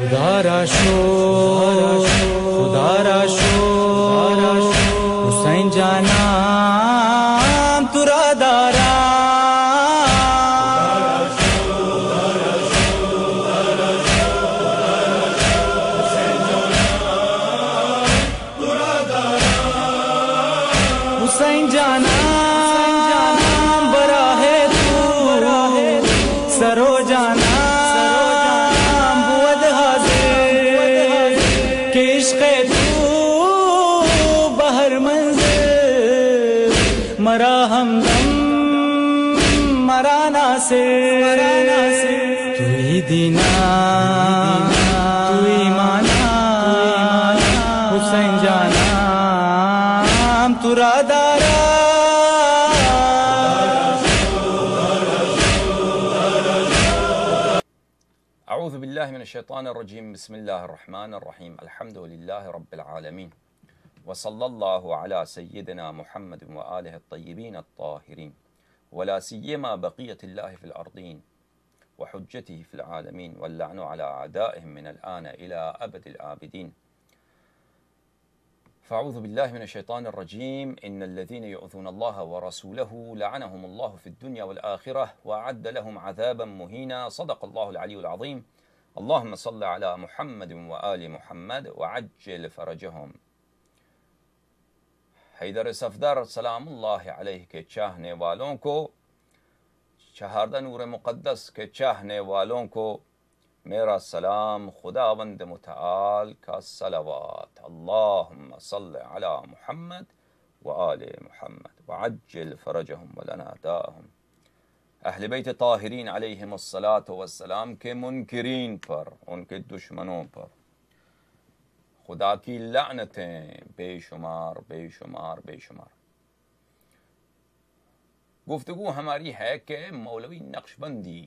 خدا را شکر، خدا را شکر، حسین جانم تو را دارم. حسین جانم براہ تو سرو جانم بود حاضر کہ عشق تو بہر منزل مرا ہمدم مرا ناصر. تو ہی دینا تو ہی مانا حسین جانم تو را دارا. اعوذ باللہ من الشیطان الرجیم. بسم اللہ الرحمن الرحیم. الحمد للہ رب العالمین وصلی اللہ علی سیدنا محمد وآلہ الطیبین الطاہرین ولا سیما بقیت اللہ فی الارضین وحجتہ فی العالمین واللعن علی اعدائهم من الآن الى ابد العابدین. فاعوذ باللہ من الشیطان الرجیم. ان الذین یؤذون اللہ ورسولہ لعنهم اللہ فی الدنیا والآخرہ وأعد لهم عذابا مہینا. صدق اللہ العلی العظیم. اللہم صل علی محمد وآل محمد وعجل فرجہم. حیدر صفدر سلام اللہ علیہ کے چاہنے والوں کو، شہادہ نور مقدس کے چاہنے والوں کو میرا سلام، خداوند متعال کا صلوات. اللہم صل علی محمد وآل محمد وعجل فرجہم ولنا داہم. اہل بیت طاہرین علیہم الصلاۃ والسلام کے منکرین پر، ان کے دشمنوں پر خدا کی لعنتیں بے شمار بے شمار بے شمار. گفتگو ہماری ہے کہ مولوی نقشبندی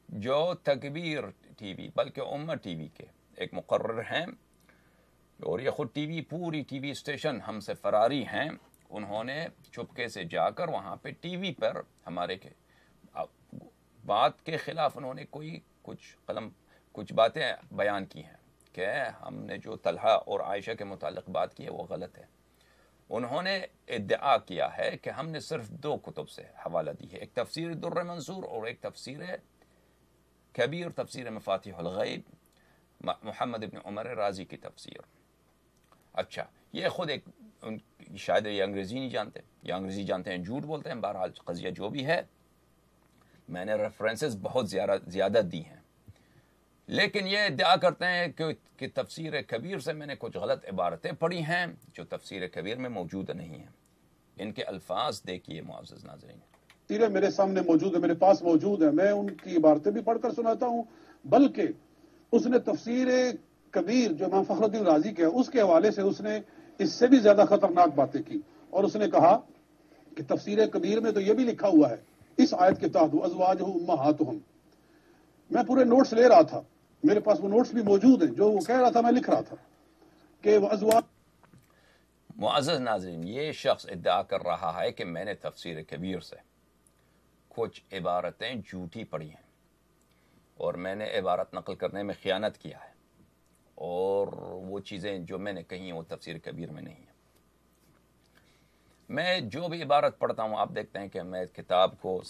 جو تکبیر ٹی وی بلکہ امت ٹی وی کے ایک مقرر ہیں، اور یہ خود ٹی وی پوری ٹی وی اسٹیشن ہم سے فراری ہیں، انہوں نے چپکے سے جا کر وہاں پہ ٹی وی پر ہمارے کے بات کے خلاف انہوں نے کچھ باتیں بیان کی ہیں کہ ہم نے جو طلحہ اور عائشہ کے متعلق بات کی ہے وہ غلط ہے. انہوں نے ادعا کیا ہے کہ ہم نے صرف دو کتب سے حوالہ دی ہے، ایک تفسیر در منصور اور ایک تفسیر کبیر، تفسیر مفاتیح الغیب محمد ابن عمر رازی کی تفسیر. اچھا، یہ خود ایک شاید یہ انگریزی نہیں جانتے یا انگریزی جانتے ہیں جھوٹ بولتے ہیں. بہرحال قضیہ جو بھی ہے، میں نے ریفرنسز بہت زیادہ دی ہیں، لیکن یہ ادعا کرتے ہیں کہ تفسیر کبیر سے میں نے کچھ غلط عبارتیں پڑھی ہیں جو تفسیر کبیر میں موجود نہیں ہیں. ان کے الفاظ دیکھیے معزز ناظرین. تفسیریں میرے سامنے موجود ہے، میرے پاس موجود ہے، میں ان کی عبارتیں بھی پڑھ کر سناتا ہوں. بلکہ اس نے تفسیر کبیر جو امام فخر الدین رازی کے ہے اس کے حوالے سے اس نے اس سے بھی زیادہ خطرناک باتیں کی، اور اس نے کہا کہ تفسیر کبیر میں تو یہ بھی لکھا ہوا ہے اس آیت کے تحت ازواجہ امہاتہم. میں پورے نوٹس لے رہا تھا، میرے پاس وہ نوٹس بھی موجود ہیں، جو وہ کہہ رہا تھا میں لکھ رہا تھا کہ وہ ازواج. معزز ناظرین، یہ شخص ادعا کر رہا ہے کہ میں نے تفسیر کبیر سے کچھ عبارتیں جھوٹی پڑھی ہیں اور میں نے عبارت نقل کرنے میں خیانت کیا ہے، اور وہ چیزیں جو میں نے کہی ہیں وہ تفسیر کبیر میں نہیں ہیں. میں جو بھی عبارت پڑھتا ہوں، آپ دیکھتے ہیں کہ میں کتاب کو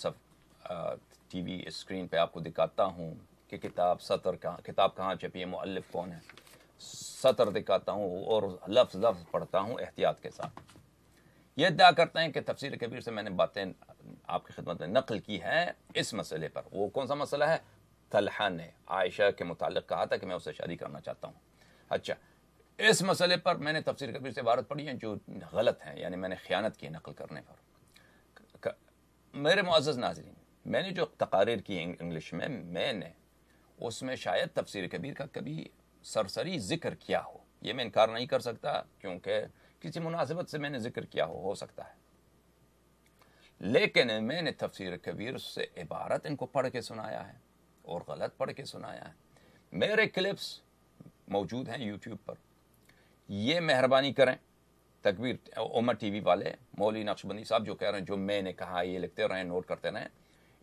ٹی وی اسکرین پہ آپ کو دکھاتا ہوں کہ کتاب کہاں چھپی ہے، مؤلف کون ہے، سطر دکھاتا ہوں اور لفظ پڑھتا ہوں احتیاط کے ساتھ. یہ ادعا کرتے ہیں کہ تفسیر کبیر سے میں نے باتیں آپ کی خدمت میں نقل کی ہے اس مسئلے پر. وہ کون سا مسئلہ ہے؟ طلحہ نے عائشہ کے متعلق کہا تھا کہ میں اسے شادی کرنا چاہتا ہوں. اچھا، اس مسئلے پر میں نے تفسیر کبیر سے عبارت پڑھی ہیں جو غلط ہیں، یعنی میں نے خیانت کی نقل کرنے پر. میرے معزز ناظرین، میں نے جو تقاریر کی انگلش میں نے اس میں شاید تفسیر کبیر کا کبھی سرسری ذکر کیا ہو، یہ میں انکار نہیں کر سکتا کیونکہ کسی مناسبت سے میں نے ذکر کیا ہو سکتا ہے. لیکن میں نے تفسیر کبیر سے عبارت ان کو پڑھ کے سنایا ہے اور غلط پڑھ کے سنایا ہے. میرے کلپس موجود ہیں یوٹیوب پر، یہ مہربانی کریں تکبیر امت ٹی وی والے مولوی نقشبندی صاحب جو کہہ رہے ہیں جو میں نے کہا یہ لکھتے رہیں، نوٹ کرتے رہیں.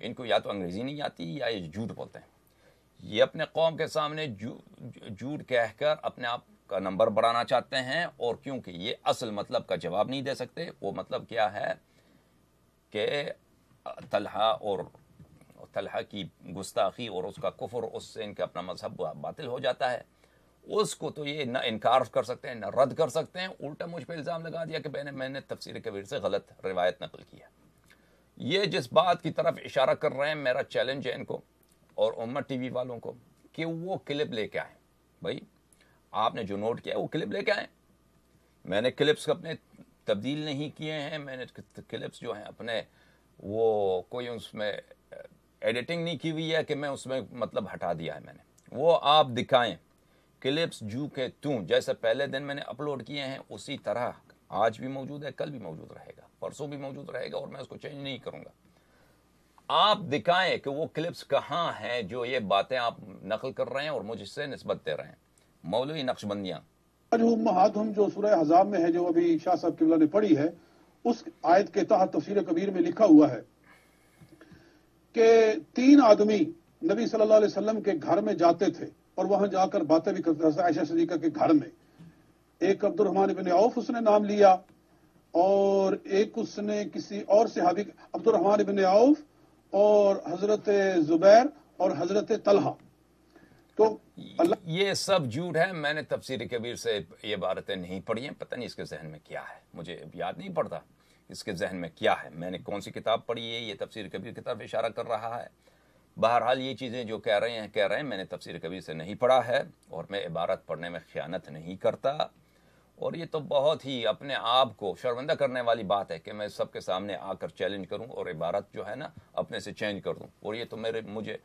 ان کو یا تو انگریزی نہیں آتی یا یہ جھوٹ بولتے ہیں. یہ اپنے قوم کے سامنے جھوٹ کہہ کر اپنے آپ کا نمبر بڑھانا چاہتے ہیں، اور کیونکہ یہ اصل مطلب کا جواب نہیں دے سکتے. وہ مطلب کیا ہے کہ طلحہ کی گستاخی اور اس کا کفر، اس سے ان کا اپنا مذہب باطل ہو جاتا ہے. اس کو تو یہ نہ انکار کر سکتے ہیں نہ رد کر سکتے ہیں، الٹا مجھ پہ الزام لگا دیا کہ میں نے تفسیر کبیر سے غلط روایت نقل کی ہے. یہ جس بات کی طرف اشارہ کر رہے ہیں، میرا چیلنج ہے ان کو اور امت ٹی وی والوں کو کہ وہ کلپ لے کے آئیں. بھائی آپ نے جو نوٹ کیا وہ کلپ لے کے آئیں. میں نے کلپس اپنے تبدیل نہیں کیے ہیں، میں نے کلپس جو ہیں اپنے وہ کوئی اس میں ایڈیٹنگ نہیں کی ہوئی ہے کہ میں اس میں مطلب ہٹا دیا ہے. میں نے وہ آپ دکھائیں کلپس جو کہ جیسے پہلے دن میں نے اپلوڈ کیے ہیں اسی طرح آج بھی موجود ہے، کل بھی موجود رہے گا، پرسوں بھی موجود رہے گا، اور میں اس کو چینج نہیں کروں گا. آپ دکھائیں کہ وہ کلپس کہاں ہیں جو یہ باتیں آپ نقل کر رہے ہیں اور مجھ سے نسبت دے رہے ہیں. مولوی نقشبندیاں امہاتہم جو سورہ احزاب میں ہے، جو ابھی شاہ صاحب قبلہ نے پڑھی ہے، اس آیت کے تحت تفسیر کبیر میں لکھا ہوا ہے کہ 3 آدمی نبی صلی اللہ علیہ وسلم کے گھر میں جاتے تھے اور وہاں جا کر باتیں بھی کرتے تھے عائشہ صدیقہ کے گھر میں. ایک عبد الرحمن بن عوف اس نے نام لیا، اور ایک اس نے کسی اور صحابی عبد الرحمن بن عوف اور حضرت زبیر اور حضرت طلحہ. تو یہ سب جھوٹ ہے. میں نے تفسیر کبیر سے یہ عبارتیں نہیں پڑھی ہیں، پتہ نہیں اس کے ذہن میں کیا ہے، مجھے یاد نہیں پڑتا اس کے ذہن میں کیا ہے. میں نے کون سی کتاب پڑھی ہے، یہ تفسیر کبیر کی طرف اشارہ کر رہا ہے. بہرحال یہ چیزیں جو کہہ رہے ہیں میں نے تفسیر کبیر سے نہیں پڑھا ہے، اور میں عبارت پڑھنے میں خیانت نہیں کرتا. اور یہ تو بہت ہی اپنے آپ کو شرمندہ کرنے والی بات ہے کہ میں سب کے سامنے آ کر چیلنج کروں اور عبارت جو ہے نا اپنے سے چینج کر دوں. اور یہ تو مجھے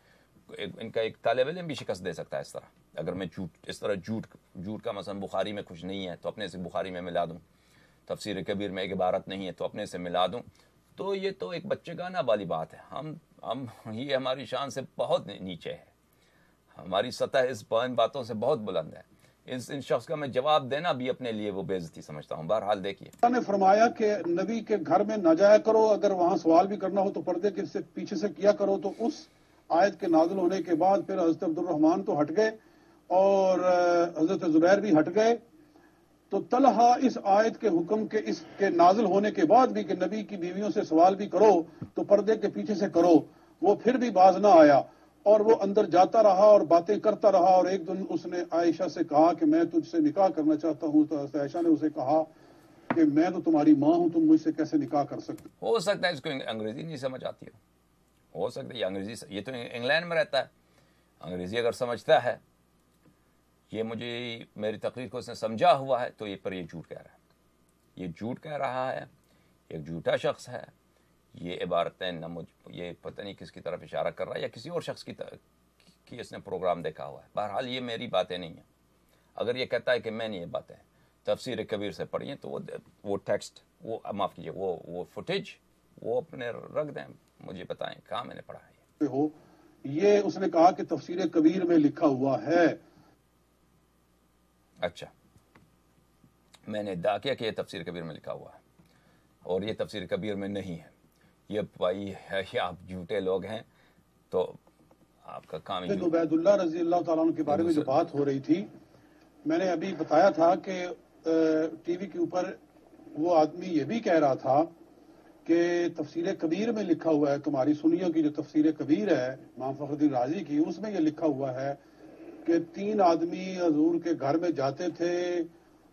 ان کا ایک طالب علم بھی شکست دے سکتا ہے اس طرح. اگر میں جھوٹ کا مثلا بخاری میں کچھ نہیں ہے تو اپنے سے بخاری میں ملا دوں، تفسیر کبیر میں ایک عبارت نہیں ہے تو اپنے سے ملا دوں، تو یہ تو ایک بچے گانا والی بات ہے. ہم یہ ہماری شان سے بہت نیچے ہے، ہماری سطح اس باتوں سے بہت بلند ہے. ان شخص کا میں جواب دینا بھی اپنے لیے وہ بے عزتی سمجھتا ہوں. بہرحال دیکھیے، اللہ نے فرمایا کہ نبی کے گھر میں نہ جایا کرو، اگر وہاں سوال بھی کرنا ہو تو پردے کے پیچھے سے کیا کرو. تو اس آیت کے نازل ہونے کے بعد پھر حضرت عبد الرحمن تو ہٹ گئے اور حضرت زبیر بھی ہٹ گئے. تو طلحہ اس آیت کے حکم کے اس کے نازل ہونے کے بعد بھی کہ نبی کی بیویوں سے سوال بھی کرو تو پردے کے پیچھے سے کرو، وہ پھر بھی باز نہ آیا اور وہ اندر جاتا رہا اور باتیں کرتا رہا. اور ایک دن اس نے عائشہ سے کہا کہ میں تجھ سے نکاح کرنا چاہتا ہوں. تو عائشہ نے اسے کہا کہ میں تو تمہاری ماں ہوں، تم مجھ سے کیسے نکاح کر سکتے؟ ہو سکتا ہے اس کو انگریزی نہیں سمجھ آتی ہو سکتا ہے یہ تو انگلینڈ میں رہتا ہے، انگریزی اگر سمجھتا ہے، یہ میری تقریر کو اس نے سمجھا ہوا ہے تو یہ جھوٹ کہہ رہا ہے. یہ جھوٹ کہہ رہا ہے، ایک جھوٹا شخص ہے. یہ عبارتیں یہ پتہ نہیں کس کی طرف اشارہ کر رہا ہے، یا کسی اور شخص کی اس نے پروگرام دیکھا ہوا ہے. بہرحال یہ میری باتیں نہیں ہیں. اگر یہ کہتا ہے کہ میں نے یہ باتیں تفسیر کبیر سے پڑھی ہیں تو وہ ٹیکسٹ، وہ معاف کیجیے، وہ فوٹیج وہ اپنے رکھ دیں، مجھے بتائیں کہاں میں نے پڑھا ہے. یہ اس نے کہا کہ تفسیر کبیر میں لکھا ہوا ہے. اچھا، میں نے ادعا کیا کہ یہ تفسیر کبیر میں لکھا ہوا ہے اور یہ تفسیر کبیر میں نہیں ہے. یہ بھائی آپ جھوٹے لوگ ہیں، تو آپ کا کام ہی عبید اللہ رضی اللہ تعالیٰ عنہ کے بارے میں جو بات ہو رہی تھی، میں نے ابھی بتایا تھا کہ ٹی وی کے اوپر وہ آدمی یہ بھی کہہ رہا تھا کہ تفسیر کبیر میں لکھا ہوا ہے، تمہاری سنیوں کی جو تفسیر کبیر ہے امام فخر الدین رازی کی، اس میں یہ لکھا ہوا ہے کہ 3 آدمی حضور کے گھر میں جاتے تھے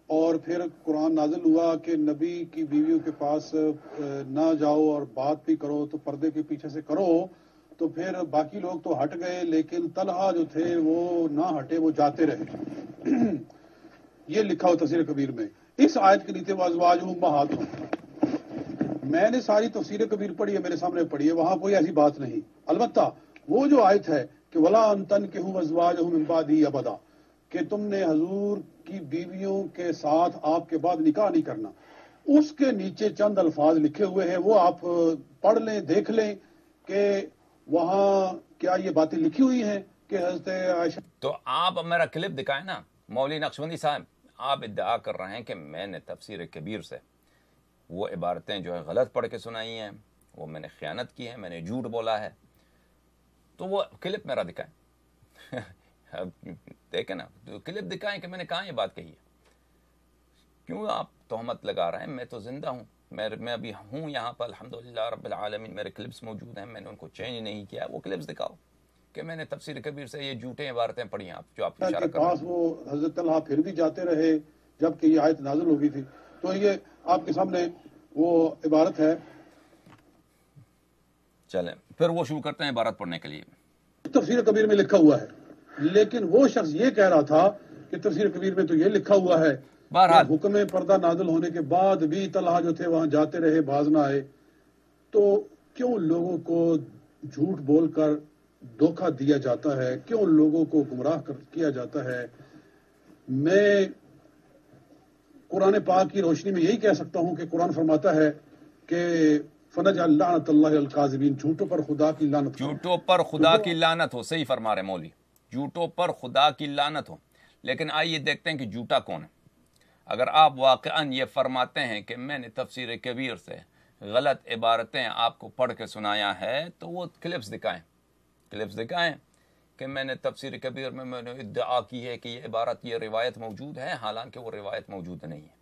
اور پھر قرآن نازل ہوا کہ نبی کی بیویوں کے پاس نہ جاؤ اور بات بھی کرو تو پردے کے پیچھے سے کرو. تو پھر باقی لوگ تو ہٹ گئے لیکن طلحہ جو تھے وہ نہ ہٹے، وہ جاتے رہے. یہ لکھا ہو تفسیر کبیر میں. اس آیت کے نیچے وازواجہم امہاتہم، میں نے ساری تفسیر کبیر پڑھی ہے، میرے سامنے پڑھی ہے، وہاں کوئی ایسی بات نہیں. البتہ وہ جو آیت ہے کہ وَلَا أَن تَنكِحُوا أَزْوَاجَهُم مِّن بَعْدِهِ أَبَدًا، کہ تم نے حضور کی بیویوں کے ساتھ آپ کے بعد نکاح نہیں کرنا، اس کے نیچے چند الفاظ لکھے ہوئے ہیں، وہ آپ پڑھ لیں، دیکھ لیں کہ وہاں کیا یہ باتیں لکھی ہوئی ہیں کہ حضرت عائشہ. تو آپ میرا کلپ دکھائیں نا مولوی نقشبندی صاحب. آپ ادعا کر رہے ہیں کہ میں نے تفسیر کبیر سے وہ عبارتیں جو ہے غلط پڑھ کے سنائی ہیں، وہ میں نے خیانت کی ہے، میں نے جھوٹ بولا ہے. تو وہ کلپ میرا دکھائیں. اب دیکھیں نا، تو کلپ دکھائیں کہ میں نے کہاں یہ بات کہی ہے. کیوں آپ تہمت لگا رہے ہیں؟ میں تو زندہ ہوں، میں ابھی ہوں یہاں پر الحمدللہ رب العالمین. میرے کلپس موجود ہیں، میں نے ان کو چینج نہیں کیا. وہ کلپس دکھاؤ کہ میں نے تفسیر کبیر سے یہ جھوٹے عبارتیں پڑھی ہیں آپ جو آپ اشارہ کر رہے پاس ہیں. وہ حضرت طلحہ پھر بھی جاتے رہے جبکہ یہ آیت نازل ہو گئی تھی. تو یہ آپ کے سامنے وہ عبارت ہے. چلیں پھر وہ شروع کرتے ہیں عبارت پڑھنے کے لیے. تفسیر کبیر میں لکھا ہوا ہے، لیکن وہ شخص یہ کہہ رہا تھا کہ تفسیر کبیر میں تو یہ لکھا ہوا ہے بہرحال کہ حکم پردہ نازل ہونے کے بعد بھی طلحہ جو تھے وہاں جاتے رہے، باز نہ آئے. تو کیوں لوگوں کو جھوٹ بول کر دھوکہ دیا جاتا ہے؟ کیوں لوگوں کو گمراہ کیا جاتا ہے؟ میں قرآن پاک کی روشنی میں یہی کہہ سکتا ہوں کہ قرآن فرماتا ہے کہ فنجعل لعنت اللہ الکاذبین، جھوٹوں پر خدا کی لعنت. جھوٹوں پر خدا کی لعنت ہو. صحیح فرما رہے مولوی، جھوٹوں پر خدا کی لعنت ہو. لیکن آئیے دیکھتے ہیں کہ جھوٹا کون ہے. اگر آپ واقعاً یہ فرماتے ہیں کہ میں نے تفسیر کبیر سے غلط عبارتیں آپ کو پڑھ کے سنایا ہے تو وہ کلپس دکھائیں کہ میں نے تفسیر کبیر میں نے ادعا کی ہے کہ یہ عبارت، یہ روایت موجود ہے، حالانکہ وہ روایت موجود نہیں ہے.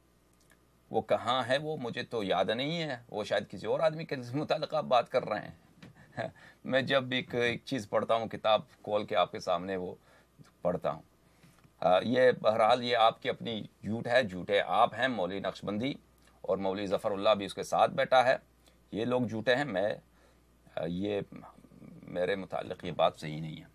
وہ کہاں ہے وہ مجھے تو یاد نہیں ہے، وہ شاید کسی اور آدمی کے متعلق آپ بات کر رہے ہیں. میں جب ایک چیز پڑھتا ہوں، کتاب کھول کے آپ کے سامنے وہ پڑھتا ہوں. یہ بہرحال یہ آپ کی اپنی جھوٹ ہے، جھوٹے آپ ہیں. مولوی نقشبندی اور مولوی ظفر اللہ بھی اس کے ساتھ بیٹھا ہے، یہ لوگ جھوٹے ہیں. یہ میرے متعلق یہ بات صحیح نہیں ہے.